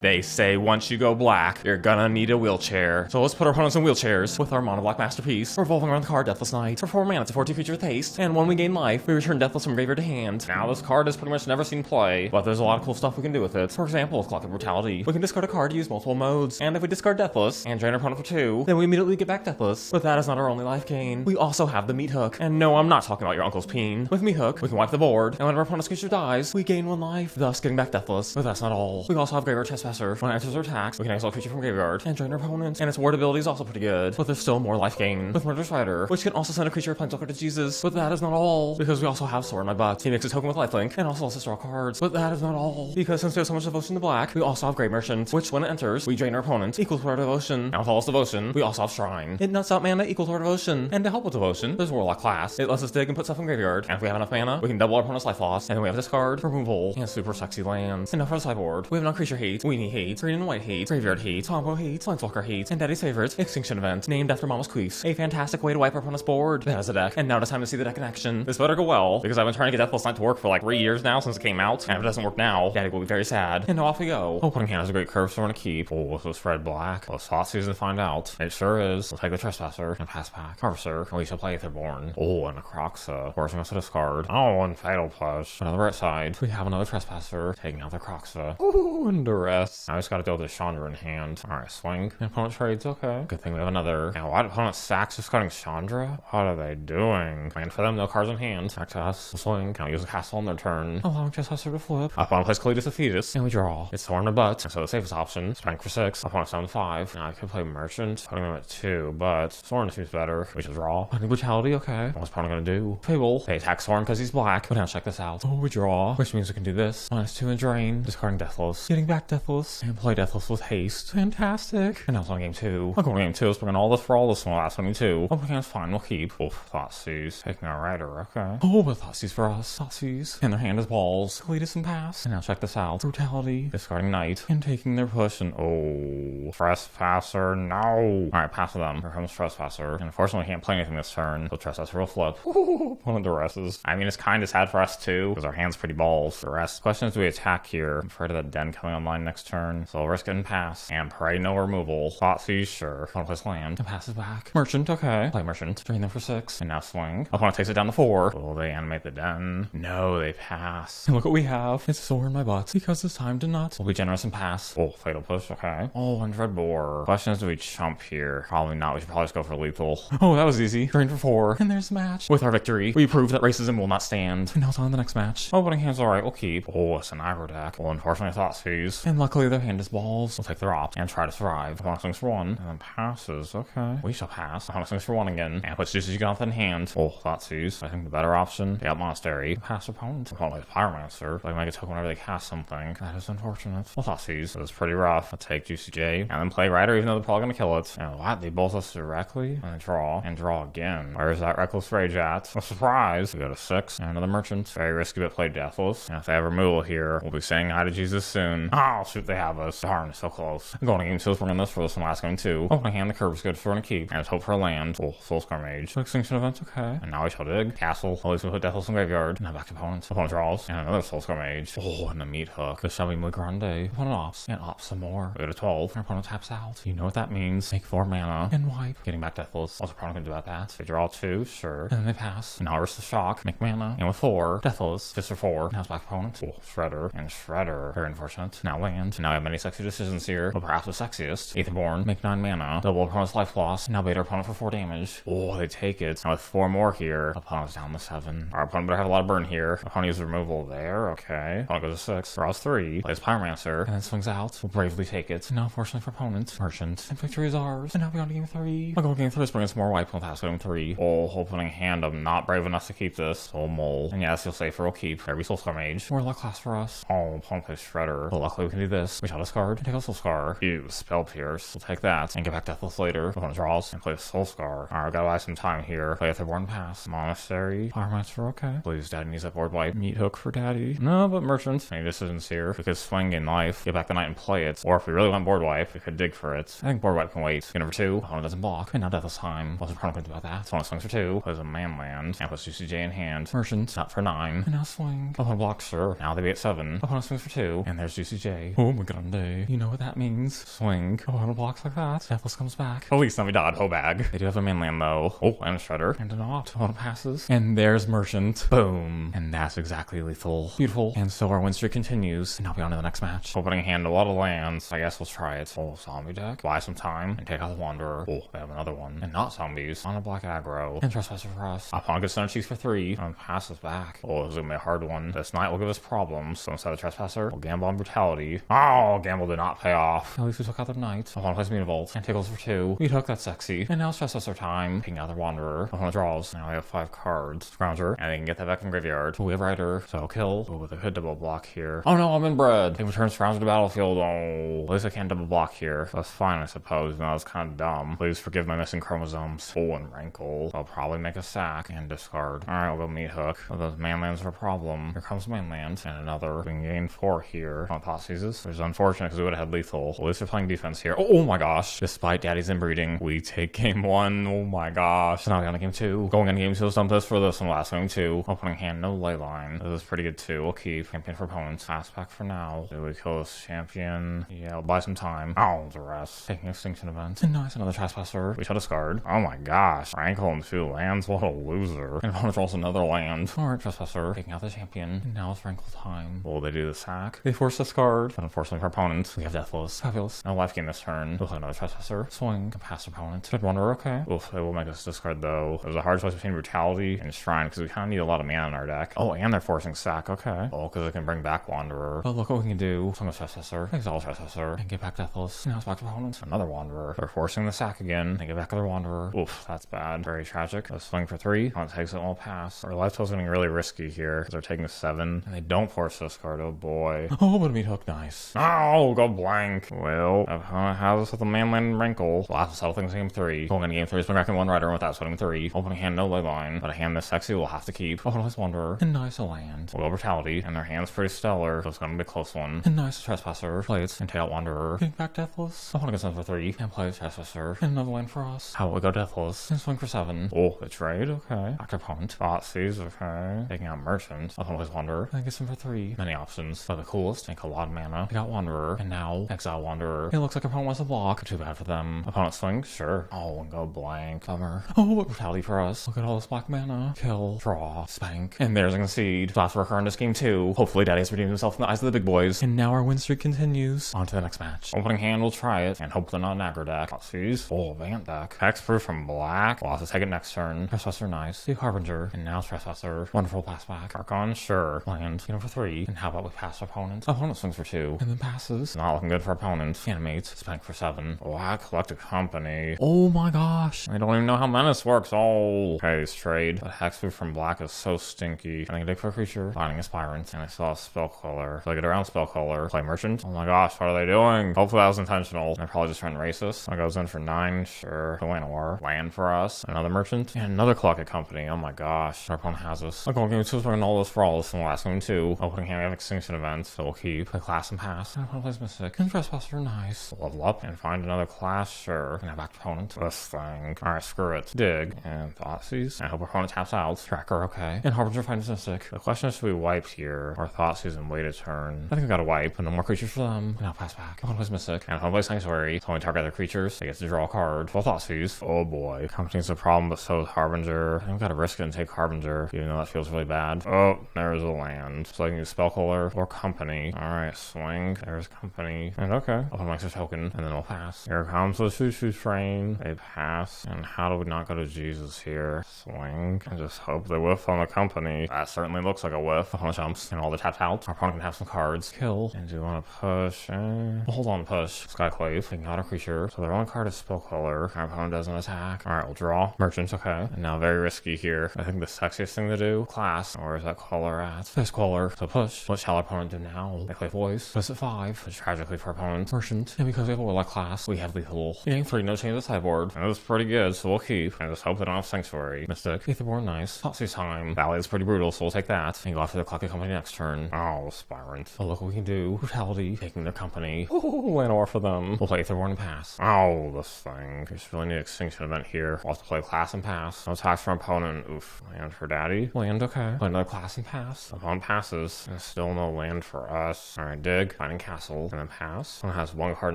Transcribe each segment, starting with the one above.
They say once you go black, you're gonna need a wheelchair. So let's put our opponents in wheelchairs with our mono black masterpiece, revolving around the card Deathless Knight. For 4 mana, it's a 4/2 creature with haste, and when we gain life, we return Deathless from graveyard to hand. Now this card has pretty much never seen play, but there's a lot of cool stuff we can do with it. For example, with Collective Brutality, we can discard a card to use multiple modes, and if we discard Deathless and drain our opponent for 2, then we immediately get back Deathless. But that is not our only life gain. We also have the Meathook, and no, I'm not talking about your uncle's peen. With Meathook, we can wipe the board, and when our opponent's creature dies, we gain 1 life, thus getting back Deathless. But that's not all. We also have Graveyard Trespasser. When it enters our attacks, we can exile a creature from graveyard and drain our opponent, and its ward ability is also pretty good, but there's still more life gain. With Murderous Rider, which can also send a creature or planeswalker to Jesus, but that is not all, because we also have Sorin my butt. He makes a token with lifelink, and also lets us draw cards, but that is not all, because since we have so much devotion to black, we also have Grave Merchant, which when it enters, we drain our opponent, equals to our devotion. Now with all this devotion, we also have Shrine. It nuts out mana equal to our devotion, and to help with devotion, there's Warlock Class. It lets us dig and put stuff in graveyard, and if we have enough mana, we can double our opponent's life loss, and then we have discard, removal, and super sexy lands. And now for the sideboard, we have non-creature hate, weenie hate, green and white hate, graveyard hate, combo hate, planeswalker hate, and Daddy's favorite, Extinction Event, named after Mama's Queefs. A fantastic way to wipe our opponent's board. That is a deck, and now it's time to see the deck in action. This better go well, because I've been trying to get Deathless Knight to work for like 3 years now since it came out, and if it doesn't work now, Daddy will be very sad. And now off we go. Opening hand is a great curve, so we're gonna keep. Oh, this was red black. Let's Thoughtseize and find out. It sure is. We'll take the Trespasser and pass back. Harvester, and we shall play Aetherborn. Oh, and a Croxa, forcing us to discard. Oh, and Fatal Push. On the right side, we have another Trespasser, taking out the Croxa. Oh, and duress. Now we just gotta deal with the Chandra in hand. Alright, swing. And opponent trades, okay. Good thing we have another. And why do opponent sacks just cutting Chandra? What are they doing? And for them, no cards in hand. Back to us. Swing. Can we use a castle on their turn? Allowing Trespasser to flip. Opponent plays Collective the Fetus, and we draw. It's Sorin the Butt, so the safest option. Strength for 6. Opponent's down to 5. Now I could play Merchant, putting them at 2, but Sorin seems better. We should draw. Finding Brutality, okay. What's opponent gonna do? Fable. They attack Sorin because he's black. But now check this out. Oh, we draw. Which means we can do this. -2 and drain. Discarding Deathless. Getting back Deathless. And play Deathless with haste. Fantastic. And now it's on game 2. I'll go to game 2. Let's bring all this for all this one. Last one, 2. Oh, okay, that's fine. We'll keep. Oof, Thoughtseize. Taking our Rider, okay. Oh, but Thoughtseize for us. Thoughtseizes. And their hand is balls. Cletus and pass. And now check this out. Brutality. Discarding Knight. And taking their push. And oh, Trespasser. No. Alright, pass to them. Here comes Trespasser. And unfortunately, we can't play anything this turn. So Trespasser will flip. One of the duresses. I mean, it's kind of sad for us too, because our hand's pretty balls. The rest. Question is, do we attack here? I'm afraid of that den coming online next turn. So we'll risk it and pass. And pray no removal. Thoughtseize, sure. Opponent plays land. And passes back. Merchant, okay. Play Merchant. Drain them for 6. And now swing. Opponent takes it down to 4. Will they animate the den? No, they pass. And look what we have. It's Sorin my butt. Because it's time to nut. We'll be generous and pass. Oh, Fatal Push, okay. Oh, and Dread Boar. Question is, do we chump here? Probably not. We should probably just go for lethal. Oh, that was easy. Drain for 4. And there's the match. With our victory, we prove that racism will not stand. And now it's on the next match. Opening hand's alright, we'll keep. Oh, it's an aggro deck. Well, unfortunately, Thoughtseize. And luckily, their hand is balls. We'll take their opt and try to survive. Opponent swings for 1. And then passes. Okay. We shall pass. Opponent swings for 1 again. And puts Juicy Goth in hand. Oh, Thoughtseize. I think the better option. Pay out Monastery. Pass opponent. Opponent plays Pyromancer. They make a token whenever they cast something. That is unfortunate. Well, Thoughtseize. That's pretty rough. I'll take Juicy J. And then play Rider, even though they're probably gonna kill it. And what? They bolt us directly? And then draw. And draw again. Where's that Reckless Rage at? A surprise. We got a 6. And another Merchant. Very risky, but play Deathless. And if they have removal here, we'll be saying hi to Jesus soon. Oh, shoot, they have us. Darn, so close. I'm going to game 2. Let's bring this for this one last game 2. Opening hand, the curve's good for a keep. And let's hope for a land. Oh, Soulscar Mage. Extinction Event, okay. And now we shall dig. Castle. At least we put Deathless in graveyard. Now back to opponent. Opponent draws. And another Soulscar Mage. Oh, and a Meathook. This shall be muy grande. Opponent opts. And opts some more. We go to 12. Our opponent taps out. You know what that means. Make 4 mana. And wipe. Getting back Deathless. What's the opponent gonna do about that? They draw 2, sure. And then they pass. And now risk the shock. Make mana. And with 4. Deathless. Fist for 4. Now it's back opponent. Oh, Shredder. And Shredder. Very unfortunate. Now land. Now we have many sexy decisions here. But perhaps the sexiest. Aetherborn. Make 9 mana. Double opponent's life loss. Now bait our opponent for 4 damage. Oh, they take it. Now with 4 more here. Opponent's down to 7. Our opponent better have a lot of burn here. Opponent uses removal there. Okay. Opponent goes to 6. Draws 3. Plays Pyromancer. And then swings out. We'll bravely take it. Now fortunately for opponent. Merchant. And victory is ours. And now we go to game 3. I'll go to game 3. Let's bring in some more wipe. We'll pass game 3. Oh, opening hand. I'm not brave enough to keep this. Soul Mole. And yes, you'll say for we'll keep. Every Soulscar Mage. Warlock Class for us. Oh, opponent plays Shredder. But luckily we can do this. We shall discard. And take a Soulscar. Use Spell Pierce. We'll take that. And get back Deathless later. Opponent draws. And play Soulscar. Alright, gotta buy some time here. Play Aetherborn pass. Monastery. Pyromancer, okay. Please, Daddy needs that board wipe. Meathook for Daddy. No, but Merchant. Any decisions here? We could swing in life. Get back the Knight and play it. Or if we really want board wipe, we could dig for it. I think board wipe can wait. Get number 2. Opponent doesn't block. And now Deathless time. What's the opponent about that? Opponent swings for 2. Plays a man land. And puts UCJ in hand. Merchant. Not for 9. And now swing. Opponent blocks, sure. Now they be at 7. Opponent swings for 2. And there's UCJ. Oh, Oh my grande. You know what that means. Swing. Oh, on blocks like that. Deathless comes back. At least we died, bag. They do have a mainland though. Oh, and a shredder. And a not. One passes. And there's Merchant. Boom. And that's exactly lethal. Beautiful. And so our win streak continues. And now we on to the next match. Opening hand, a lot of lands. I guess we'll try it. Oh, zombie deck. Buy some time and take out the Wanderer. Oh, we have another one. And not zombies. On a black aggro. And Trespasser for us. Upon gets center cheeks for 3. And passes back. Oh, this is gonna be a hard one. This knight will give us problems. So instead of Trespasser, we'll gamble on Brutality. Oh, gamble did not pay off. At least we took out the knight. I want to place Mutavault. And tickles for 2. Meathook, that's sexy. And now it's Trespasser time. Picking out the Wanderer. Opponent draws. Now we have 5 cards. Scrounger. And they can get that back from graveyard. Oh, we have Rider. So kill. Oh, they could double block here. Oh no, I'm inbred. They return Scrounger to battlefield. Oh, at least I can't double block here. So that's fine, I suppose. No, that's kind of dumb. Please forgive my missing chromosomes. Oh, and Rankle. I'll probably make a sack and discard. Alright, we'll go Meathook. Oh, those manlands are a problem. Here comes mainland. And another. We can gain 4 here. On Thoughtseizes. Which is unfortunate because we would have had lethal. At least we're playing defense here. Oh my gosh. Despite Daddy's inbreeding, we take game 1. Oh my gosh. So now we on to game 2. Going on game 2, let's dump this for this one. Last game 2. Opening hand, no leyline. This is pretty good too. We'll keep. Champion for opponents. Pass back for now. Do we kill this champion? Yeah, we'll buy some time. Oh, the rest. Taking Extinction Event. And nice, another Trespasser. We shall discard. Oh my gosh. Rankle and 2 lands. What a loser. And opponent draws another land. Alright, Trespasser. Taking out the champion. And now it's Rankle time. Will they do the sack? They force discard. But unfortunately for opponents, we have Deathless. Fabulous. No life gain this turn. We'll play another Trespasser. Swing. Pass opponent. Good Wanderer, okay. Oof, they will make us discard though. It was a hard choice between Brutality and Shrine because we kind of need a lot of mana in our deck. Oh, and they're forcing sack, okay. Oh, because they can bring back Wanderer. Oh, look what we can do. Swing with Trespasser. Exile Trespasser. And get back Deathless. Now it's back to opponents. Another Wanderer. They're forcing the sack again. They get back their Wanderer. Oof, that's bad. Very tragic. Let's swing for 3. Opponent takes it, all pass. Our life total's getting really risky here because they're taking 7. And they don't force this card. Oh boy. Oh, but Meathook, nice. Oh, go blank. Well, opponent has us with a manland and Rankle. We'll have to settle things in game 3. Going into game 3, swing back in 1 Rider without setting 3. Opening hand, no leyline. But a hand this sexy we'll have to keep. Opponent has Wanderer. And nice a land. We'll go Brutality. And their hand's pretty stellar. So it's gonna be a close one. And nice Trespasser. Play it and take out Wanderer. Getting back Deathless. Opponent gets in for 3. And play Trespasser. And another land for us. How will we go Deathless? And swing for 7. Oh, the trade? Okay. Back to opponent. Thoughtseize, okay. Taking out Merchant. Opponent has Wanderer. And gets in for 3. Many options. But the coolest, take a lot of mana. They got Wanderer. And now exile Wanderer. It looks like opponent wants a block. Too bad for them. Opponent swings? Sure. Oh, and go blank. Bummer. Oh, but Brutality for us. Look at all this black mana. Kill. Draw. Spank. And there's a concede. Last worker in this game 2. Hopefully Daddy has redeemed himself in the eyes of the big boys. And now our win streak continues. On to the next match. Opening hand, we'll try it. And hope they're not an aggro deck. Thoughtseize. Full Vant deck. Hexproof from black. We'll have to take it next turn. Trespasser, nice. The Harbinger. And now Trespasser. Wonderful pass back. Archon, sure. Land. For 3. And how about we pass opponent? Opponent swings for 2. And then passes. Not looking good for opponent. Animate. Spank for 7. Black Collective Company. Oh my gosh. I don't even know how Menace works. Oh. Okay, this trade. But Hexproof from black is so stinky. I think I dig for a creature. Finding Aspirant. And I saw a Spellcaller. So I get around Spellcaller. Play Merchant. Oh my gosh, what are they doing? Hopefully that was intentional. They're probably just trying to race us. I goes in for 9. Sure. Llanowar. Land for us. Another Merchant. And another Collective Company. Oh my gosh. Our opponent has us. I'm going game 2 for all this for all this in the last game 2. Opening hand, we have Extinction Event. So we'll keep. Play Class and pass. And opponent plays Mystic. And Trespasser, nice. Level up and find another class. Sure. And now back to opponent. This thing. Alright, screw it. Dig. And Thoughtseize. I hope opponent taps out. Tracker, okay. And Harbinger finds Mystic. The question is, should we wipe here? Or Thoughtseize and wait a turn? I think we gotta wipe. And no more creatures for them. And now pass back. Opponent plays Mystic. And opponent plays Sanctuary. So when we target other creatures, they get to draw a card. Well, Thoughtseize. Oh boy. Company's a problem, but so is Harbinger. I think we gotta risk it and take Harbinger. Even though that feels really bad. Oh, there's a land. So I can use Spellcaller or Company. Alright, swing. There's Company. And okay. Opponent makes a token. And then we'll pass. Here comes the Shoo Train. They pass. And how do we not go to Jesus here? Swing. And just hope they whiff on the Company. That certainly looks like a whiff. Opponent jumps. And all the tapped out. Our opponent can have some cards. Kill. And do you want to push? We'll hold on to push. Skyclave. Taking out a creature. So their only card is Spellcaller. Our opponent doesn't attack. Alright, we'll draw. Merchant, okay. And now very risky here. I think the sexiest thing to do. Class. Or is that Caller at? There's Caller. So push. What shall our opponent do now? They play voice. Push at 5. But tragically for opponent. Merchant. And because we have a Warlock Class, we have lethal. Game 3, no change to the sideboard. And it was pretty good, so we'll keep. And just hope they don't have Sanctuary. Mystic. Aetherborn, nice. Thoughtseize time. Valley is pretty brutal, so we'll take that. And go after the Collective Company next turn. Oh, Aspirant. But look what we can do. Brutality. Taking their company. Oh, Llanowar for them. We'll play Aetherborn and pass. Oh, this thing. We just really need Extinction Event here. We'll have to play Class and pass. No attacks from opponent. Oof. Land for Daddy. Land, okay. Play another Class and pass. Opponent passes. And still no land for us. Alright, dig. finding castle, and then pass. Someone has one card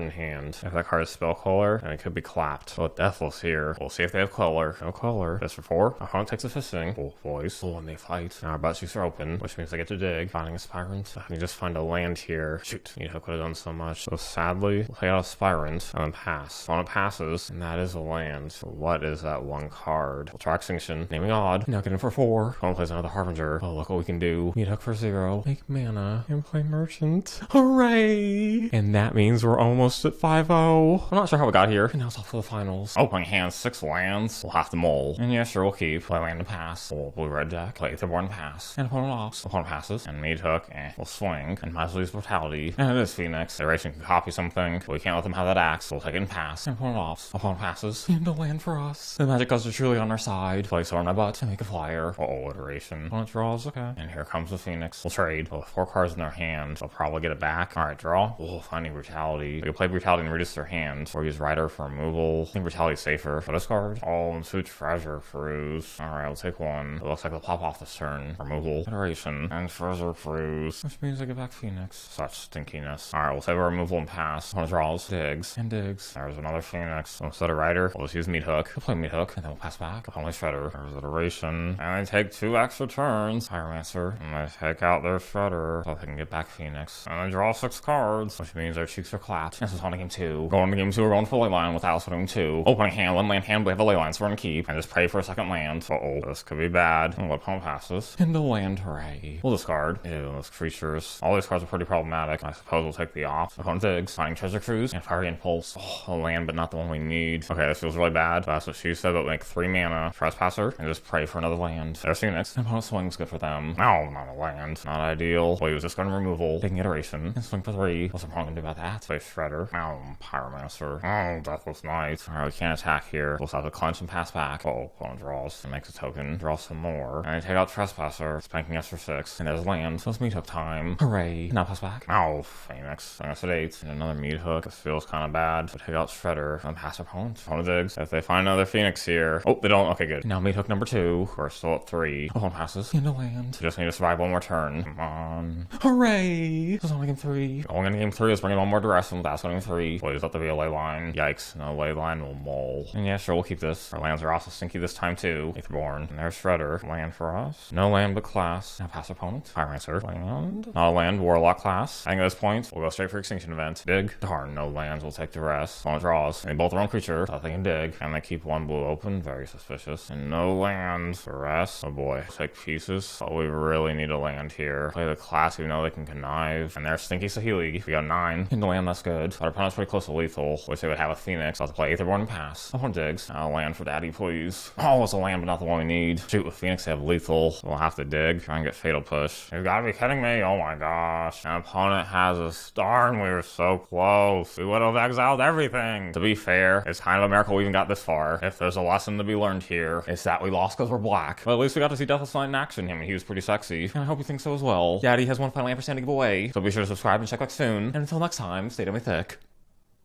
in hand. If that card is spell color, then it could be clapped. So with Deathless here, we'll see if they have color. No color. This for 4. Opponent takes a fisting. Oh, boys. Oh, and they fight. Now our butt cheeks are open, which means they get to dig. Finding a Spirant. I can just find a land here. Shoot. Meathook could have done so much. So sadly, we'll play out a Spirant and then pass. Opponent passes, and that is a land. So what is that one card? We'll try Extinction. Naming odd. Now get in for 4. Opponent plays another Harbinger. Oh, look what we can do. Meathook for 0. Make mana and play Merchant. Hooray! And that means we're almost at 5-0. I'm not sure how we got here. And now it's off to the finals. Opening hand, 6 lands. We'll have to mull. And yeah, sure, we'll keep. Play land and pass. We'll blue-red deck. Play Aetherborn pass. And opponent opts. Opponent passes. And Meathook, we'll swing. And might as well use Brutality. And it is Phoenix. Iteration can copy something, but we can't let them have that axe. So we'll take it and pass. And opponent opts. Opponent passes. And a land for us. The magic gods are truly on our side. Play Sorin my butt and make a flyer. Uh-oh, iteration. Opponent draws, okay. And here comes the Phoenix. We'll trade. With 4 cards in their hand, they'll probably get it back. Alright, draw. Oh, finding Brutality. We can play Brutality and reduce their hand, or use Rider for removal. I think Brutality is safer. For this card, oh, and two treasure cruise. Alright, we'll take 1. It looks like they'll pop off this turn. Removal, iteration, and treasure cruise. Which means I get back Phoenix. Such stinkiness. Alright, we'll save a removal and pass. One draws, digs, and digs. There's another Phoenix. So instead of Rider, we'll just use Meathook. We'll play Meathook, and then we'll pass back. We'll play Shredder. There's iteration. And I take 2 extra turns. Pyromancer. And I take out their Shredder, so they can get back Phoenix. And I draw 6 cards, which means their cheeks are clapped. This is on to game 2. Going to game 2, we're going for Leyline without splitting 2. Opening hand, 1 land hand, we have a Leyline, so we're gonna keep. And just pray for a second land. Uh-oh, this could be bad. And what opponent passes? Into land, hooray. We'll discard. Ew, those creatures. All these cards are pretty problematic. I suppose we'll take the off. Opponent digs, finding Treasure Cruise, and Fiery Impulse. Oh, a land, but not the one we need. Okay, this feels really bad. That's what she said, but make 3 mana, Trespasser, and just pray for another land. There's Phoenix. And opponent swings good for them. No, not a land. Not ideal. Well, he was just going to removal, taking iteration, and swing for 3. What's the opponent gonna do about that? Play Shredder. Oh, Pyromancer. Oh, Deathless Knight. Alright, we can't attack here. We'll just have to clench and pass back. Oh, opponent draws. And makes a token. Draw some more. And I take out Trespasser, spanking us for 6. And there's land. So it's Meathook time. Hooray. Now pass back. Oh, Phoenix. And that's at 8. And another Meathook. This feels kind of bad. So take out Shredder. And pass opponent. Opponent digs. If they find another Phoenix here. Oh, they don't. Okay, good. Now Meathook number 2. We're still at 3. Opponent passes. Into land. Just need to survive 1 more turn. Come on. Hooray. This is only game 3. Going into game 3 is bringing 1 more duress and that's game 3. Please let there be a ley line. Yikes. No ley line will mull. And yeah, sure, we'll keep this. Our lands are also stinky this time too. Aetherborn. And there's Shredder. Land for us. No land but class. Now pass opponent. Pyromancer. Land. Not a land. Warlock class. I think at this point, we'll go straight for Extinction Event. Dig. Darn, no lands. We'll take duress. Opponent draws. And they both their own creature. So they can dig. And they keep 1 blue open. Very suspicious. And no land. Duress. Oh boy. Take pieces. Oh, we really need a land here. Play the class even though they can connive. And there's Stinky Sahili. We got 9. Into land, that's good. Our opponent's pretty close to lethal. Wish they would have a Phoenix. I'll have to play Aetherborn and pass. Opponent digs. Land for daddy, please. Oh, it's a land, but not the one we need. Shoot, with Phoenix, they have lethal. So we'll have to dig. Try and get Fatal Push. You've got to be kidding me. Oh my gosh. An opponent has a star, and we were so close. We would have exiled everything. To be fair, it's kind of a miracle we even got this far. If there's a lesson to be learned here, it's that we lost because we're black. But at least we got to see Deathless Knight in action. Him, he was pretty sexy. And I hope you think so as well. Daddy has 1 final ampersand to give away. So be sure to subscribe and check back soon. And until next time, stay damn thick.